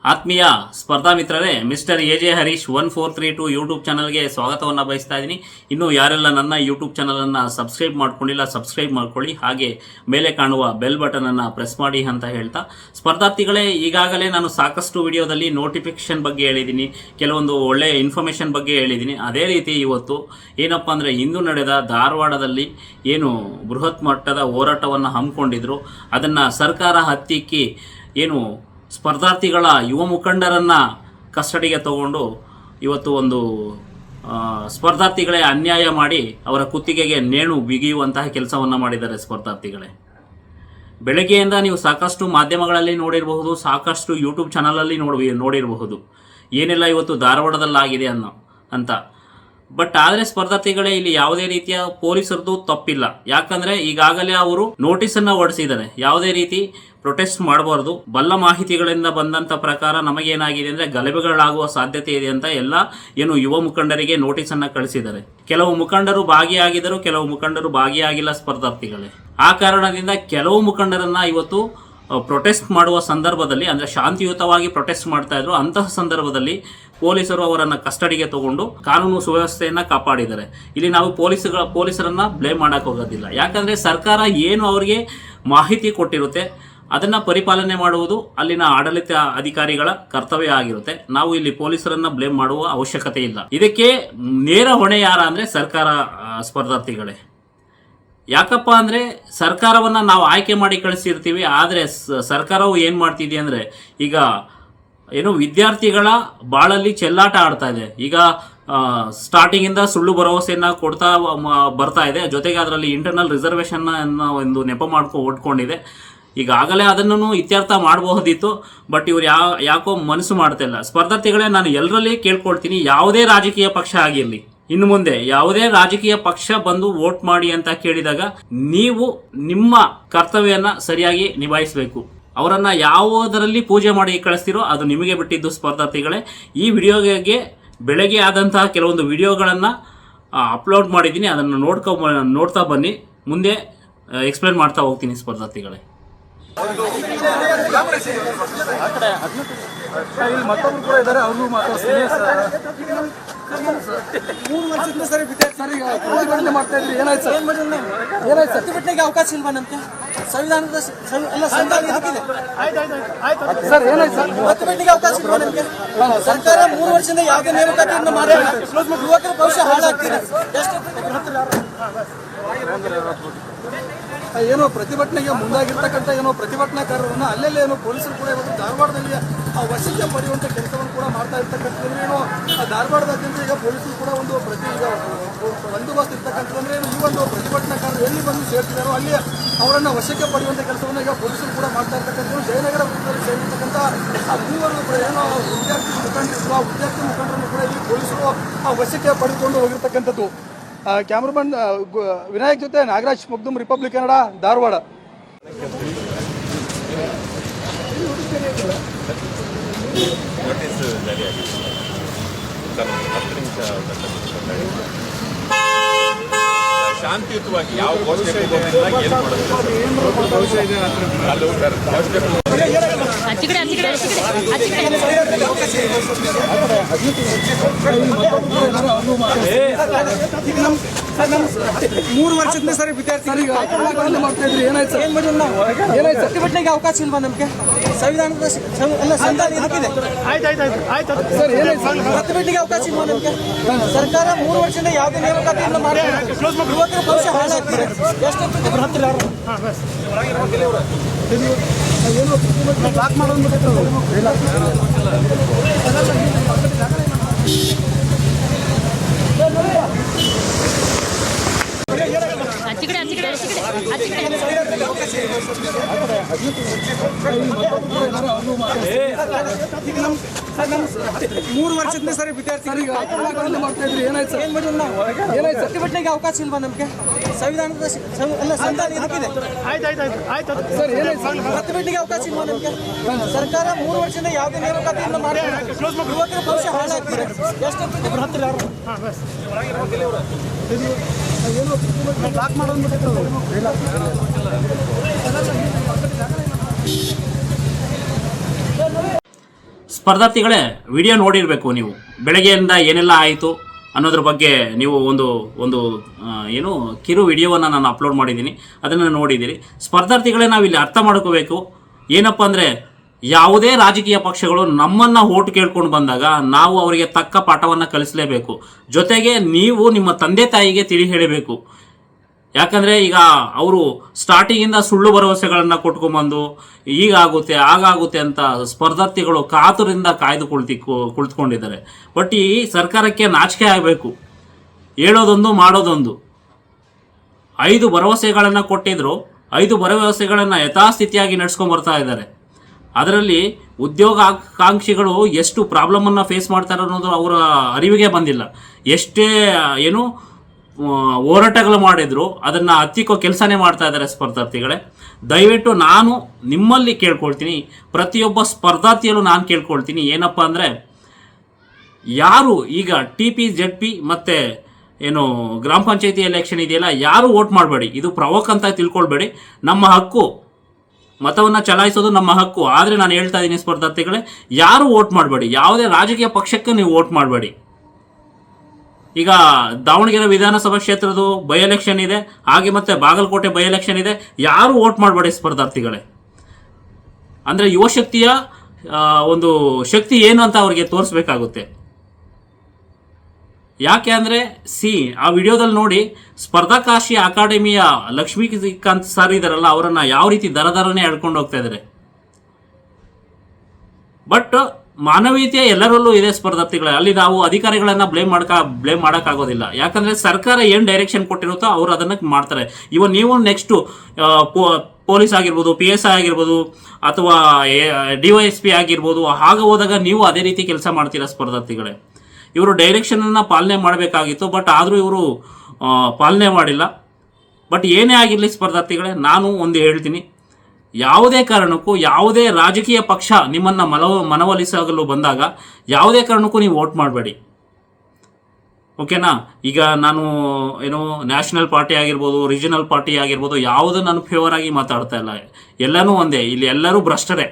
ಆತ್ಮೀಯ ಸ್ಪರ್ಧಾ ಮಿತ್ರರೇ, ಮಿಸ್ಟರ್ ಎಜೆ ಹರೀಶ್ 1432 ಯೂಟ್ಯೂಬ್ ಚಾನಲ್ಗೆ ಸ್ವಾಗತವನ್ನು ಬಯಸ್ತಾ ಇದ್ದೀನಿ. ಇನ್ನೂ ಯಾರೆಲ್ಲ ನನ್ನ ಯೂಟ್ಯೂಬ್ ಚಾನಲನ್ನು ಸಬ್ಸ್ಕ್ರೈಬ್ ಮಾಡ್ಕೊಂಡಿಲ್ಲ, ಸಬ್ಸ್ಕ್ರೈಬ್ ಮಾಡ್ಕೊಳ್ಳಿ. ಹಾಗೆ ಮೇಲೆ ಕಾಣುವ ಬೆಲ್ ಬಟನನ್ನು ಪ್ರೆಸ್ ಮಾಡಿ ಅಂತ ಹೇಳ್ತಾ, ಸ್ಪರ್ಧಾರ್ಥಿಗಳೇ, ಈಗಾಗಲೇ ನಾನು ಸಾಕಷ್ಟು ವಿಡಿಯೋದಲ್ಲಿ ನೋಟಿಫಿಕೇಶನ್ ಬಗ್ಗೆ ಹೇಳಿದ್ದೀನಿ, ಕೆಲವೊಂದು ಒಳ್ಳೆಯ ಇನ್ಫಾರ್ಮೇಷನ್ ಬಗ್ಗೆ ಹೇಳಿದ್ದೀನಿ. ಅದೇ ರೀತಿ ಇವತ್ತು ಏನಪ್ಪ ಅಂದರೆ, ಇಂದು ನಡೆದ ಧಾರವಾಡದಲ್ಲಿ ಏನು ಬೃಹತ್ ಮಟ್ಟದ ಹೋರಾಟವನ್ನು ಹಮ್ಮಿಕೊಂಡಿದ್ರು, ಅದನ್ನು ಸರ್ಕಾರ ಹತ್ತಿಕ್ಕಿ ಏನು ಸ್ಪರ್ಧಾರ್ಥಿಗಳ ಯುವ ಮುಖಂಡರನ್ನು ಕಸ್ಟಡಿಗೆ ತಗೊಂಡು ಇವತ್ತು ಒಂದು ಸ್ಪರ್ಧಾರ್ಥಿಗಳೇ ಅನ್ಯಾಯ ಮಾಡಿ ಅವರ ಕುತ್ತಿಗೆಗೆ ನೇಣು ಬಿಗಿಯುವಂತಹ ಕೆಲಸವನ್ನು ಮಾಡಿದ್ದಾರೆ ಸ್ಪರ್ಧಾರ್ಥಿಗಳೇ. ಬೆಳಗ್ಗೆಯಿಂದ ನೀವು ಸಾಕಷ್ಟು ಮಾಧ್ಯಮಗಳಲ್ಲಿ ನೋಡಿರಬಹುದು, ಸಾಕಷ್ಟು ಯೂಟ್ಯೂಬ್ ಚಾನಲಲ್ಲಿ ನೋಡಿರಬಹುದು ಏನೆಲ್ಲ ಇವತ್ತು ಧಾರವಾಡದಲ್ಲಾಗಿದೆ ಅಂತ. ಬಟ್ ಆದರೆ ಸ್ಪರ್ಧಾರ್ಥಿಗಳೇ, ಇಲ್ಲಿ ಯಾವುದೇ ರೀತಿಯ ಪೊಲೀಸರದ್ದು ತಪ್ಪಿಲ್ಲ. ಯಾಕಂದರೆ ಈಗಾಗಲೇ ಅವರು ನೋಟಿಸನ್ನು ಹೊರಡಿಸಿದ್ದಾರೆ, ಯಾವುದೇ ರೀತಿ ಪ್ರೊಟೆಸ್ಟ್ ಮಾಡಬಾರ್ದು. ಬಲ್ಲ ಮಾಹಿತಿಗಳಿಂದ ಬಂದಂಥ ಪ್ರಕಾರ ನಮಗೇನಾಗಿದೆ ಅಂದರೆ, ಗಲಭೆಗಳಾಗುವ ಸಾಧ್ಯತೆ ಇದೆ ಅಂತ ಎಲ್ಲ ಏನು ಯುವ ಮುಖಂಡರಿಗೆ ನೋಟಿಸನ್ನು ಕಳಿಸಿದ್ದಾರೆ. ಕೆಲವು ಮುಖಂಡರು ಭಾಗಿಯಾಗಿದ್ದರು, ಕೆಲವು ಮುಖಂಡರು ಭಾಗಿಯಾಗಿಲ್ಲ ಸ್ಪರ್ಧಾರ್ಥಿಗಳೇ. ಆ ಕಾರಣದಿಂದ ಕೆಲವು ಮುಖಂಡರನ್ನು ಇವತ್ತು ಪ್ರೊಟೆಸ್ಟ್ ಮಾಡುವ ಸಂದರ್ಭದಲ್ಲಿ, ಅಂದರೆ ಶಾಂತಿಯುತವಾಗಿ ಪ್ರೊಟೆಸ್ಟ್ ಮಾಡ್ತಾ ಇದ್ರು, ಅಂತಹ ಸಂದರ್ಭದಲ್ಲಿ ಪೊಲೀಸರು ಅವರನ್ನು ಕಸ್ಟಡಿಗೆ ತಗೊಂಡು ಕಾನೂನು ಸುವ್ಯವಸ್ಥೆಯನ್ನು ಕಾಪಾಡಿದ್ದಾರೆ. ಇಲ್ಲಿ ನಾವು ಪೊಲೀಸರನ್ನು ಬ್ಲೇಮ್ ಮಾಡೋಕ್ಕೆ ಹೋಗೋದಿಲ್ಲ. ಯಾಕಂದರೆ ಸರ್ಕಾರ ಏನು ಅವರಿಗೆ ಮಾಹಿತಿ ಕೊಟ್ಟಿರುತ್ತೆ ಅದನ್ನು ಪರಿಪಾಲನೆ ಮಾಡುವುದು ಅಲ್ಲಿನ ಆಡಳಿತ ಅಧಿಕಾರಿಗಳ ಕರ್ತವ್ಯ ಆಗಿರುತ್ತೆ. ನಾವು ಇಲ್ಲಿ ಪೊಲೀಸರನ್ನು ಬ್ಲೇಮ್ ಮಾಡುವ ಅವಶ್ಯಕತೆ ಇಲ್ಲ. ಇದಕ್ಕೆ ನೇರ ಹೊಣೆ ಯಾರ ಅಂದರೆ ಸರ್ಕಾರ ಸ್ಪರ್ಧಾರ್ಥಿಗಳೇ. ಯಾಕಪ್ಪ ಅಂದರೆ, ಸರ್ಕಾರವನ್ನು ನಾವು ಆಯ್ಕೆ ಮಾಡಿ ಕಳಿಸಿರ್ತೀವಿ, ಆದರೆ ಸರ್ಕಾರವು ಏನು ಮಾಡ್ತಿದೆ ಅಂದರೆ, ಈಗ ಏನು ವಿದ್ಯಾರ್ಥಿಗಳ ಬಾಳಲ್ಲಿ ಚೆಲ್ಲಾಟ ಆಡ್ತಾ ಇದೆ. ಈಗ ಸ್ಟಾರ್ಟಿಂಗಿಂದ ಸುಳ್ಳು ಭರವಸೆಯನ್ನು ಕೊಡ್ತಾ ಬರ್ತಾ ಇದೆ. ಜೊತೆಗೆ ಅದರಲ್ಲಿ ಇಂಟರ್ನಲ್ ರಿಸರ್ವೇಷನ್ ಅನ್ನೋ ಒಂದು ನೆಪ ಹೊಡ್ಕೊಂಡಿದೆ. ಈಗಾಗಲೇ ಅದನ್ನು ಇತ್ಯರ್ಥ ಮಾಡಬಹುದಿತ್ತು, ಬಟ್ ಇವರು ಯಾಕೋ ಮನಸ್ಸು ಮಾಡ್ತಾ ಇಲ್ಲ. ಸ್ಪರ್ಧಾರ್ಥಿಗಳೇ, ನಾನು ಎಲ್ಲರಲ್ಲಿ ಕೇಳ್ಕೊಳ್ತೀನಿ, ಯಾವುದೇ ರಾಜಕೀಯ ಪಕ್ಷ ಆಗಿರಲಿ, ಇನ್ನು ಮುಂದೆ ಯಾವುದೇ ರಾಜಕೀಯ ಪಕ್ಷ ಬಂದು ವೋಟ್ ಮಾಡಿ ಅಂತ ಕೇಳಿದಾಗ ನೀವು ನಿಮ್ಮ ಕರ್ತವ್ಯನ ಸರಿಯಾಗಿ ನಿಭಾಯಿಸಬೇಕು. ಅವರನ್ನ ಯಾವುದರಲ್ಲಿ ಪೂಜೆ ಮಾಡಿ ಕಳಿಸ್ತಿರೋ ಅದು ನಿಮಗೆ ಬಿಟ್ಟಿದ್ದು ಸ್ಪರ್ಧಾರ್ಥಿಗಳೇ. ಈ ವಿಡಿಯೋಗೆ ಬೆಳಗ್ಗೆ ಆದಂತಹ ಕೆಲವೊಂದು ವಿಡಿಯೋಗಳನ್ನು ಅಪ್ಲೋಡ್ ಮಾಡಿದ್ದೀನಿ, ಅದನ್ನು ನೋಡ್ತಾ ಬನ್ನಿ. ಮುಂದೆ ಎಕ್ಸ್ಪ್ಲೇನ್ ಮಾಡ್ತಾ ಹೋಗ್ತೀನಿ ಸ್ಪರ್ಧಾರ್ಥಿಗಳೇ. ಮತ್ತೊಬ್ರು ಕೂಡ ಇದ್ದಾರೆ, ಅವ್ರಿಗೂ ಮಾತಾಡ್ತೀನಿ. 3 ವರ್ಷದಿಂದ ಸರ್ ವಿದ್ಯಾರ್ಥಿ ಪ್ರತಿಭಟನೆ ಮಾಡ್ತಾ ಇದ್ರಿ, ಏನಾಯ್ತು ಸರ್? ಏನಾಯ್ತು? ಪ್ರತಿಭಟನೆಗೆ ಅವಕಾಶ ಇಲ್ವಾ ನಮಗೆ? ಸಂವಿಧಾನದ ಎಲ್ಲ ಸಂವಿಧಾನ ಇದಕ್ಕಿದೆ ಸರ್. ಏನಾಯ್ತು ಸರ್? ಪ್ರತಿಭಟನೆಗೆ ಅವಕಾಶ ಇಲ್ವಾ ನಮಗೆ? ಸರ್ಕಾರ 3 ವರ್ಷದಿಂದ ಯಾವುದೇ ನೇಮಕಾತಿಯನ್ನು ಮಾಡಿಲ್ಲ. ಯುವಕರ ಭವಿಷ್ಯ ಹಾಳಾಗ್ತಿದೆ. ಏನೋ ಪ್ರತಿಭಟನೆಗೆ ಮುಂದಾಗಿರ್ತಕ್ಕಂಥ ಏನೋ ಪ್ರತಿಭಟನಾಕಾರರನ್ನ ಅಲ್ಲೆಲ್ಲ ಏನೋ ಪೊಲೀಸರು ಕೂಡ ಇವತ್ತು ಧಾರವಾಡದಲ್ಲಿ ವಶಕ್ಕೆ ಪಡೆಯುವಂಥ ಕೆಲಸವನ್ನು ಕೂಡ ಮಾಡ್ತಾ ಇರ್ತಕ್ಕಂಥದ್ದು. ಏನೋ ಧಾರವಾಡದಾದ್ಯಂತ ಈಗ ಪೊಲೀಸರು ಕೂಡ ಒಂದು ಬಂದೋಬಸ್ತ್ ಇರ್ತಕ್ಕಂಥದ್ದು. ಈ ಒಂದು ಪ್ರತಿಭಟನಾಕಾರರು ಎಲ್ಲಿ ಬಂದು ಸೇರ್ತಿದ್ದಾರೋ ಅಲ್ಲಿ ಅವರನ್ನು ವಶಕ್ಕೆ ಪಡೆಯುವಂಥ ಕೆಲಸವನ್ನು ಈಗ ಪೊಲೀಸರು ಕೂಡ ಮಾಡ್ತಾ ಇರ್ತಕ್ಕಂಥದ್ದು. ಜಯನಗರ ವೃತ್ತದಲ್ಲಿ ಸೇರಿರ್ತಕ್ಕಂಥ ಮೂವರು ಕೂಡ ಏನೋ ವಿದ್ಯಾರ್ಥಿ ಮುಖಂಡರು, ಆ ವಿದ್ಯಾರ್ಥಿ ಮುಖಂಡರನ್ನು ಕೂಡ ಇಲ್ಲಿ ಪೊಲೀಸರು ವಶಕ್ಕೆ ಪಡೆದುಕೊಂಡು ಹೋಗಿರ್ತಕ್ಕಂಥದ್ದು. ಕ್ಯಾಮ್ರಾಮನ್ ವಿನಾಯಕ್ ಜೊತೆ ನಾಗರಾಜ್ ಮಗ್ದುಮ್, ರಿಪಬ್ಲಿಕ್ ಕನ್ನಡ, ಧಾರವಾಡ. ಶಾಂತಿಯುತವಾಗಿ ಯಾವ ಘೋಷಣೆ ಏನು ಮೂರು ವರ್ಷದಿಂದ ಸರ್ ವಿದ್ಯಾರ್ಥಿ ಮಾಡ್ತಾ ಇದ್ರಿ, ಏನಾಯ್ತು ಸರ್? ಏನಾಯ್ತು? ಪ್ರತಿಭಟನೆಗೆ ಅವಕಾಶ ಇಲ್ವಾ ನಮಗೆ? ಸಂವಿಧಾನದ ಎಲ್ಲ ಸಂವಿಧಾನ ಇದಕ್ಕಿದೆ ಸರ್. ಏನಾಯ್ತು? ಪ್ರತಿಭಟನೆಗೆ ಅವಕಾಶ ಇಲ್ವಾ ನಮಗೆ? ಸರ್ಕಾರ 3 ವರ್ಷದಿಂದ ಯಾವುದೇ ನೇಮಕಾತಿಯನ್ನು ಮಾಡಿಲ್ಲ. ಯುವಕರ ಭವಿಷ್ಯ ಹಾಳಾಗ್ತಿದೆ. ಎಷ್ಟು ಏನೋ ಬ್ಲಾಕ್ ಮಾಡೋದು ಮೂರು ವರ್ಷದಿಂದ ಸರ್ ವಿದ್ಯಾರ್ಥಿ ಮಾಡ್ತಾ ಇದ್ರಿ, ಏನಾಯ್ತು ಸರ್? ಏನಾಯ್ತು? ಪ್ರತಿಭಟನೆಗೆ ಅವಕಾಶ ಇಲ್ವಾ ನಮಗೆ? ಸಂವಿಧಾನದ ಎಲ್ಲ ಸಂವಿಧಾನ ಇದಕ್ಕಿದೆ ಸರ್. ಏನಾಯ್ತು? ಪ್ರತಿಭಟನೆಗೆ ಅವಕಾಶ ಇಲ್ವಾ ನಮಗೆ? ಸರ್ಕಾರ 3 ವರ್ಷದಿಂದ ಯಾವುದೇ ನೇಮಕಾತಿಯನ್ನು ಮಾಡಿಲ್ಲ. ಯುವಕರ ಭವಿಷ್ಯ ಹಾಳಾಗ್ತಿದೆ. ಎಷ್ಟು ಏನೋ ಬ್ಲಾಕ್ ಮಾಡೋದು ಸ್ಪರ್ಧಾರ್ಥಿಗಳೇ ವಿಡಿಯೋ ನೋಡಿರಬೇಕು ನೀವು. ಬೆಳಗ್ಗೆಯಿಂದ ಏನೆಲ್ಲ ಆಯಿತು ಅನ್ನೋದ್ರ ಬಗ್ಗೆ ನೀವು ಒಂದು ಏನು ಕಿರು ವಿಡಿಯೋವನ್ನು ನಾನು ಅಪ್ಲೋಡ್ ಮಾಡಿದ್ದೀನಿ, ಅದನ್ನು ನೋಡಿದ್ದೀರಿ. ಸ್ಪರ್ಧಾರ್ಥಿಗಳೇ ನಾವಿಲ್ಲಿ ಅರ್ಥ ಮಾಡ್ಕೋಬೇಕು ಏನಪ್ಪ ಅಂದರೆ, ಯಾವುದೇ ರಾಜಕೀಯ ಪಕ್ಷಗಳು ನಮ್ಮನ್ನು ಓಟ್ ಕೇಳ್ಕೊಂಡು ಬಂದಾಗ ನಾವು ಅವರಿಗೆ ತಕ್ಕ ಪಾಠವನ್ನು ಕಲಿಸಲೇಬೇಕು. ಜೊತೆಗೆ ನೀವು ನಿಮ್ಮ ತಂದೆ ತಾಯಿಗೆ ತಿಳಿ ಹೇಳಬೇಕು. ಯಾಕಂದರೆ ಈಗ ಅವರು ಸ್ಟಾರ್ಟಿಂಗಿಂದ ಸುಳ್ಳು ಭರವಸೆಗಳನ್ನು ಕೊಟ್ಕೊಂಬಂದು ಈಗಾಗುತ್ತೆ ಆಗಾಗುತ್ತೆ ಅಂತ ಸ್ಪರ್ಧಾರ್ಥಿಗಳು ಕಾತುರಿಂದ ಕಾಯ್ದು ಕುಳಿತುಕೊಂಡಿದ್ದಾರೆ. ಬಟ್ ಈ ಸರ್ಕಾರಕ್ಕೆ ನಾಚಿಕೆ ಆಗಬೇಕು. ಹೇಳೋದೊಂದು ಮಾಡೋದೊಂದು. 5 ಭರವಸೆಗಳನ್ನು ಕೊಟ್ಟಿದ್ರು, 5 ಭರವಸೆಗಳನ್ನು ಯಥಾಸ್ಥಿತಿಯಾಗಿ ನಡ್ಸ್ಕೊಂಡು ಬರ್ತಾ ಇದ್ದಾರೆ. ಅದರಲ್ಲಿ ಉದ್ಯೋಗಾಕಾಂಕ್ಷಿಗಳು ಎಷ್ಟು ಪ್ರಾಬ್ಲಮನ್ನು ಫೇಸ್ ಮಾಡ್ತಾರೆ ಅನ್ನೋದು ಅವರ ಅರಿವಿಗೆ ಬಂದಿಲ್ಲ. ಎಷ್ಟೇ ಏನು ಹೋರಾಟಗಳು ಮಾಡಿದ್ರು ಅದನ್ನು ಹತ್ತಿಕ್ಕೋ ಕೆಲಸನೇ ಮಾಡ್ತಾ ಇದ್ದಾರೆ ಸ್ಪರ್ಧಾರ್ಥಿಗಳೇ. ದಯವಿಟ್ಟು ನಾನು ನಿಮ್ಮಲ್ಲಿ ಕೇಳ್ಕೊಳ್ತೀನಿ, ಪ್ರತಿಯೊಬ್ಬ ಸ್ಪರ್ಧಾರ್ಥಿಯಲ್ಲೂ ನಾನು ಕೇಳ್ಕೊಳ್ತೀನಿ ಏನಪ್ಪ ಅಂದರೆ, ಯಾರು ಈಗ TP ZP ಮತ್ತು ಏನು ಗ್ರಾಮ ಪಂಚಾಯತಿ ಎಲೆಕ್ಷನ್ ಇದೆಯಲ್ಲ, ಯಾರು ವೋಟ್ ಮಾಡಬೇಡಿ. ಇದು ಪ್ರವೋಕ್ ಅಂತ ತಿಳ್ಕೊಳ್ಬೇಡಿ. ನಮ್ಮ ಹಕ್ಕು, ಮತವನ್ನು ಚಲಾಯಿಸೋದು ನಮ್ಮ ಹಕ್ಕು. ಆದರೆ ನಾನು ಹೇಳ್ತಾ ಇದ್ದೀನಿ ಸ್ಪರ್ಧಾರ್ಥಿಗಳೇ, ಯಾರು ವೋಟ್ ಮಾಡಬೇಡಿ. ಯಾವುದೇ ರಾಜಕೀಯ ಪಕ್ಷಕ್ಕೆ ನೀವು ವೋಟ್ ಮಾಡಬೇಡಿ. ಈಗ ದಾವಣಗೆರೆ ವಿಧಾನಸಭಾ ಕ್ಷೇತ್ರದ ಬೈ ಎಲೆಕ್ಷನ್ ಇದೆ, ಹಾಗೆ ಮತ್ತೆ ಬಾಗಲಕೋಟೆ ಬೈ ಎಲೆಕ್ಷನ್ ಇದೆ. ಯಾರು ವೋಟ್ ಮಾಡಬೇಡಿ ಸ್ಪರ್ಧಾರ್ಥಿಗಳೇ. ಅಂದರೆ ಯುವಶಕ್ತಿಯ ಒಂದು ಶಕ್ತಿ ಏನು ಅಂತ ಅವರಿಗೆ ತೋರಿಸ್ಬೇಕಾಗುತ್ತೆ. ಯಾಕೆ ಅಂದರೆ ಆ ವಿಡಿಯೋದಲ್ಲಿ ನೋಡಿ, ಸ್ಪರ್ಧಾಕಾಶಿ ಅಕಾಡೆಮಿಯ ಲಕ್ಷ್ಮೀಕಾಂತ್ ಸರ್ ಇದಾರಲ್ಲ, ಅವರನ್ನು ಯಾವ ರೀತಿ ದರನೇ ಎಳ್ಕೊಂಡು ಹೋಗ್ತಾ ಇದ್ದಾರೆ. ಬಟ್ ಮಾನವೀಯತೆ ಎಲ್ಲರಲ್ಲೂ ಇದೆ ಸ್ಪರ್ಧಾರ್ಥಿಗಳೇ. ಅಲ್ಲಿ ನಾವು ಅಧಿಕಾರಿಗಳನ್ನು ಬ್ಲೇಮ್ ಮಾಡೋಕ್ಕಾಗೋದಿಲ್ಲ. ಯಾಕಂದರೆ ಸರ್ಕಾರ ಏನು ಡೈರೆಕ್ಷನ್ ಕೊಟ್ಟಿರುತ್ತೋ ಅವರು ಅದನ್ನು ಮಾಡ್ತಾರೆ. ಇವನ್ ನೀವು ನೆಕ್ಸ್ಟು ಪೊಲೀಸ್ ಆಗಿರ್ಬೋದು, PSI ಆಗಿರ್ಬೋದು, ಅಥವಾ DYSP ಆಗಿರ್ಬೋದು, ಹಾಗೆ ಹೋದಾಗ ನೀವು ಅದೇ ರೀತಿ ಕೆಲಸ ಮಾಡ್ತೀರಾ ಸ್ಪರ್ಧಾರ್ಥಿಗಳೇ. ಇವರು ಡೈರೆಕ್ಷನನ್ನು ಪಾಲನೆ ಮಾಡಬೇಕಾಗಿತ್ತು, ಬಟ್ ಆದರೂ ಇವರು ಪಾಲನೆ ಮಾಡಿಲ್ಲ. ಬಟ್ ಏನೇ ಆಗಿರಲಿ ಸ್ಪರ್ಧಾರ್ಥಿಗಳೇ, ನಾನು ಒಂದು ಹೇಳ್ತೀನಿ, ಯಾವುದೇ ಕಾರಣಕ್ಕೂ ಯಾವುದೇ ರಾಜಕೀಯ ಪಕ್ಷ ನಿಮ್ಮನ್ನು ಮನವೊಲಿಸಲು ಬಂದಾಗ ಯಾವುದೇ ಕಾರಣಕ್ಕೂ ನೀವು ವೋಟ್ ಮಾಡಬೇಡಿ. ಓಕೆನಾ? ಈಗ ನಾನು ಏನು ನ್ಯಾಷನಲ್ ಪಾರ್ಟಿ ಆಗಿರ್ಬೋದು, ರೀಜನಲ್ ಪಾರ್ಟಿ ಆಗಿರ್ಬೋದು, ಯಾವುದು ನಾನು ಫೇವರ್ ಆಗಿ ಮಾತಾಡ್ತಾ ಇಲ್ಲ. ಎಲ್ಲನೂ ಒಂದೇ. ಇಲ್ಲಿ ಎಲ್ಲರೂ ಭ್ರಷ್ಟರೇ.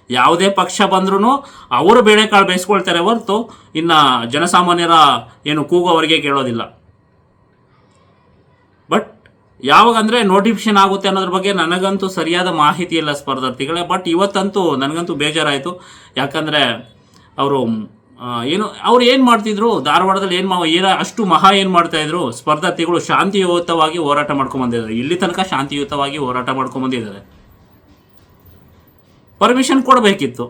ಯಾವುದೇ ಪಕ್ಷ ಬಂದ್ರೂ ಅವರು ಬೇಳೆಕಾಳು ಬೇಯಿಸ್ಕೊಳ್ತಾರೆ ಹೊರತು ಇನ್ನು ಜನಸಾಮಾನ್ಯರ ಏನು ಕೂಗು ಅವರಿಗೆ ಕೇಳೋದಿಲ್ಲ. ಬಟ್ ಯಾವಾಗ ಅಂದರೆ ನೋಟಿಫಿಕೇಶನ್ ಆಗುತ್ತೆ ಅನ್ನೋದ್ರ ಬಗ್ಗೆ ನನಗಂತೂ ಸರಿಯಾದ ಮಾಹಿತಿ ಇಲ್ಲ ಸ್ಪರ್ಧಾರ್ಥಿಗಳೇ. ಬಟ್ ಇವತ್ತಂತೂ ನನಗಂತೂ ಬೇಜಾರಾಯಿತು. ಯಾಕಂದರೆ ಅವರು ಏನು ಮಾಡ್ತಿದ್ರು ಧಾರವಾಡದಲ್ಲಿ, ಅಷ್ಟು ಏನು ಮಾಡ್ತಾಯಿದ್ರು ಸ್ಪರ್ಧಾರ್ಥಿಗಳು ಶಾಂತಿಯುತವಾಗಿ ಹೋರಾಟ ಮಾಡ್ಕೊಂಬಂದಿದ್ದಾರೆ. ಇಲ್ಲಿ ತನಕ ಶಾಂತಿಯುತವಾಗಿ ಹೋರಾಟ ಮಾಡ್ಕೊಂಬಂದಿದ್ದಾರೆ. ಪರ್ಮಿಷನ್ ಕೊಡಬೇಕಿತ್ತು.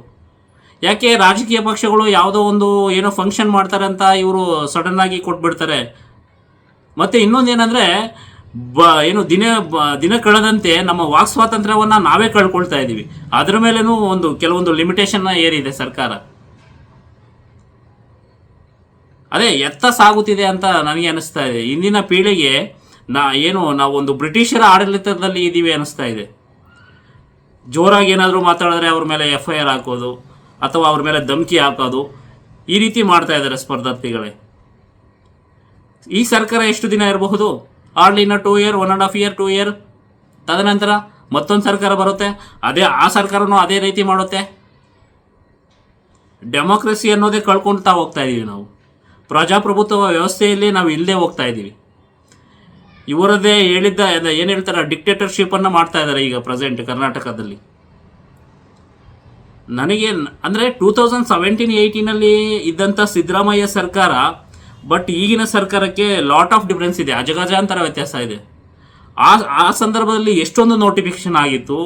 ಯಾಕೆ ರಾಜಕೀಯ ಪಕ್ಷಗಳು ಯಾವುದೋ ಒಂದು ಏನೋ ಫಂಕ್ಷನ್ ಮಾಡ್ತಾರೆ ಅಂತ ಇವರು ಸಡನ್ನಾಗಿ ಕೊಟ್ಬಿಡ್ತಾರೆ. ಮತ್ತು ಇನ್ನೊಂದೇನೆಂದರೆ, ದಿನ ಕಳೆದಂತೆ ನಮ್ಮ ವಾಕ್ ಸ್ವಾತಂತ್ರ್ಯವನ್ನು ನಾವೇ ಕಳ್ಕೊಳ್ತಾ ಇದ್ದೀವಿ. ಅದರ ಮೇಲೇನೂ ಕೆಲವೊಂದು ಲಿಮಿಟೇಷನ್ನ ಏರಿದೆ ಸರ್ಕಾರ. ಅದೇ ಎತ್ತ ಸಾಗುತ್ತಿದೆ ಅಂತ ನನಗೆ ಅನಿಸ್ತಾ ಇದೆ. ಇಂದಿನ ಪೀಳಿಗೆ ನಾವೊಂದು ಬ್ರಿಟಿಷರ ಆಡಳಿತದಲ್ಲಿ ಇದ್ದೀವಿ ಅನಿಸ್ತಾ ಇದೆ. ಜೋರಾಗಿ ಏನಾದರೂ ಮಾತಾಡಿದ್ರೆ ಅವ್ರ ಮೇಲೆ FIR ಹಾಕೋದು, ಅಥವಾ ಅವ್ರ ಮೇಲೆ ಧಮಕಿ ಹಾಕೋದು, ಈ ರೀತಿ ಮಾಡ್ತಾ ಇದ್ದಾರೆ ಸ್ಪರ್ಧಾರ್ಥಿಗಳೇ. ಈ ಸರ್ಕಾರ ಎಷ್ಟು ದಿನ ಇರಬಹುದು? ಆರ್ಲಿ ಇನ್ನ 2 year, 1.5 year, 2 year. ತದನಂತರ ಮತ್ತೊಂದು ಸರ್ಕಾರ ಬರುತ್ತೆ, ಆ ಸರ್ಕಾರನೂ ಅದೇ ರೀತಿ ಮಾಡುತ್ತೆ. ಡೆಮೋಕ್ರಸಿ ಅನ್ನೋದೇ ಕಳ್ಕೊಳ್ತಾ ಹೋಗ್ತಾ ಇದ್ದೀವಿ ನಾವು. ಪ್ರಜಾಪ್ರಭುತ್ವ ವ್ಯವಸ್ಥೆಯಲ್ಲಿ ನಾವು ಇಲ್ಲದೆ ಹೋಗ್ತಾ ಇದ್ದೀವಿ. ಇವರದೇ ಏನು ಹೇಳ್ತಾರೆ, ಡಿಕ್ಟೇಟರ್ಶಿಪ್ಪನ್ನು ಮಾಡ್ತಾ ಇದ್ದಾರೆ ಈಗ ಪ್ರೆಸೆಂಟ್ ಕರ್ನಾಟಕದಲ್ಲಿ. ನನಗೆ ಅಂದರೆ 2017-18 ಇದ್ದಂಥ ಸಿದ್ದರಾಮಯ್ಯ ಸರ್ಕಾರ, ಬಟ್ ಈಗಿನ ಸರ್ಕಾರಕ್ಕೆ ಲಾಟ್ ಆಫ್ ಡಿಫ್ರೆನ್ಸ್ ಇದೆ. ಅಜಗಜಾಂತರ ವ್ಯತ್ಯಾಸ ಇದೆ. ಆ ಸಂದರ್ಭದಲ್ಲಿ ಎಷ್ಟೊಂದು ನೋಟಿಫಿಕೇಶನ್ ಆಗಿತ್ತು,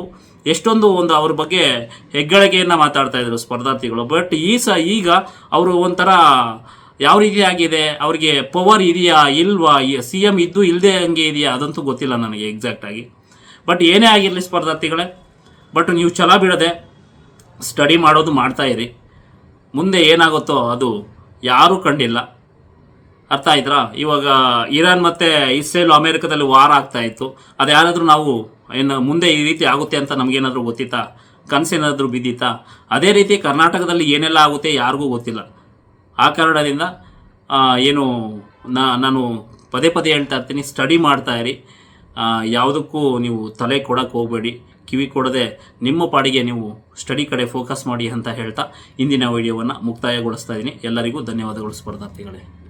ಎಷ್ಟೊಂದು ಅವ್ರ ಬಗ್ಗೆ ಹೆಗ್ಗಳಿಕೆಯನ್ನು ಮಾತಾಡ್ತಾ ಇದ್ರು ಸ್ಪರ್ಧಾರ್ಥಿಗಳು. ಬಟ್ ಈಗ ಅವರು ಒಂಥರ ಯಾವ ರೀತಿ ಆಗಿದೆ, ಅವರಿಗೆ ಪವರ್ ಇದೆಯಾ ಇಲ್ವಾ, CM ಇದ್ದು ಇಲ್ಲದೆ ಹಂಗೆ ಇದೆಯಾ ಅದಂತೂ ಗೊತ್ತಿಲ್ಲ ನನಗೆ ಎಕ್ಸಾಕ್ಟಾಗಿ. ಬಟ್ ಏನೇ ಆಗಿರಲಿ ಸ್ಪರ್ಧಾರ್ಥಿಗಳೇ, ಬಟ್ ನೀವು ಛಲ ಬಿಡದೆ ಸ್ಟಡಿ ಮಾಡೋದು ಮಾಡ್ತಾಯಿರಿ. ಮುಂದೆ ಏನಾಗುತ್ತೋ ಅದು ಯಾರೂ ಕಂಡಿಲ್ಲ. ಅರ್ಥ ಆಯ್ತಾ? ಇವಾಗ ಇರಾನ್ ಮತ್ತು ಇಸ್ರೇಲ್ ಅಮೇರಿಕಾದಲ್ಲಿ ವಾರ ಆಗ್ತಾಯಿತ್ತು. ಅದು ಯಾರಾದರೂ ನಾವು ಮುಂದೆ ಈ ರೀತಿ ಆಗುತ್ತೆ ಅಂತ ನಮಗೇನಾದರೂ ಗೊತ್ತಿತ್ತಾ? ಕನಸೇನಾದರೂ ಬಿದ್ದಿತ್ತಾ? ಅದೇ ರೀತಿ ಕರ್ನಾಟಕದಲ್ಲಿ ಏನೆಲ್ಲ ಆಗುತ್ತೆ ಯಾರಿಗೂ ಗೊತ್ತಿಲ್ಲ. ಆ ಕಾರಣದಿಂದ ನಾನು ಪದೇ ಹೇಳ್ತಾ ಇರ್ತೀನಿ, ಸ್ಟಡಿ ಮಾಡ್ತಾಯಿರಿ. ಯಾವುದಕ್ಕೂ ನೀವು ತಲೆ ಕೊಡೋಕ್ಕೆ ಹೋಗಬೇಡಿ. ಕಿವಿ ಕೊಡದೆ ನಿಮ್ಮ ಪಾಡಿಗೆ ನೀವು ಸ್ಟಡಿ ಕಡೆ ಫೋಕಸ್ ಮಾಡಿ ಅಂತ ಹೇಳ್ತಾ ಇಂದಿನ ವಿಡಿಯೋವನ್ನು ಮುಕ್ತಾಯಗೊಳಿಸ್ತಾ ಇದ್ದೀನಿ. ಎಲ್ಲರಿಗೂ ಧನ್ಯವಾದಗಳು ಸ್ಪರ್ಧಾರ್ಥಿಗಳೇ.